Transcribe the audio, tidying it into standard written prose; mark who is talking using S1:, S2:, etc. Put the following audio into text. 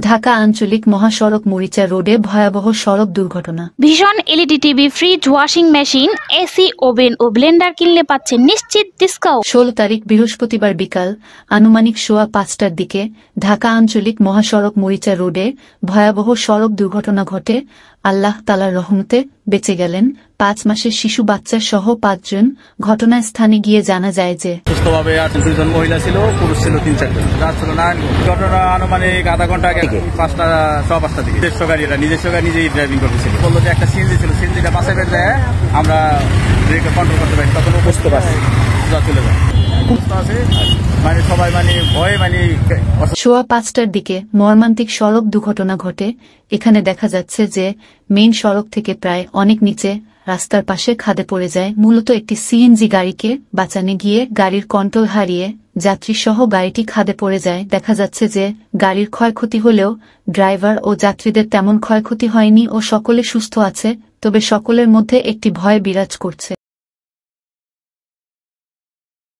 S1: ঢাকা আঞ্চলিক মহাসড়ক মরিচা রোডে ভয়াবহ সড়ক দুর্ঘটনা।
S2: ভীষণ LED TV, fridge, washing machine, AC, oven ও ব্লেন্ডার কিনলে পাচ্ছেন নিশ্চিত ডিসকাউন্ট।
S1: 16 তারিখ বৃহস্পতিবার বিকাল আনুমানিক সোয়া 5টার দিকে ঢাকা আঞ্চলিক মহাসড়ক মরিচা রোডে ভয়াবহ সড়ক দুর্ঘটনা ঘটে। আল্লাহ তাআলার রহমতে বেঁচে গেলেন 5 মাসের শিশু বাচ্চা সহ 5 জন। ঘটনাস্থানে গিয়ে জানা যায় যে
S3: সুস্থভাবে 2 মহিলা ছিল, পুরুষ ছিল 3-4 জন। যাচ্ছিল না, ঘটনা আনুমানিক আধা ঘন্টা আগে 5টা দিকে। নিজস্ব গাড়ি, নিজস্ব গাড়ি নিজেই ড্রাইভিং করতেছিল। বললো যে একটা সিএনজি ছিল, সিএনজিটা পাশে বের যায়, আমরা ব্রেকে কন্ট্রোল করতে পারি, তখন বুঝতে পারছি চলে যায়। সবাই ভয়ে
S1: সোয়া 5টার দিকে মর্মান্তিক সড়ক দুর্ঘটনা ঘটে। এখানে দেখা যাচ্ছে যে মেইন সড়ক থেকে প্রায় অনেক নিচে রাস্তার পাশে খাদে পড়ে যায়। মূলত একটি সিএনজি গাড়িকে বাঁচাতে গিয়ে গাড়ির কন্ট্রোল হারিয়ে যাত্রী সহ গাড়িটি খাদে পড়ে যায়। দেখা যাচ্ছে যে গাড়ির ক্ষয়ক্ষতি হলেও ড্রাইভার ও যাত্রীদের তেমন ক্ষয়ক্ষতি হয়নি ও সকলে সুস্থ আছে, তবে সকলের মধ্যে একটি ভয় বিরাজ করছে।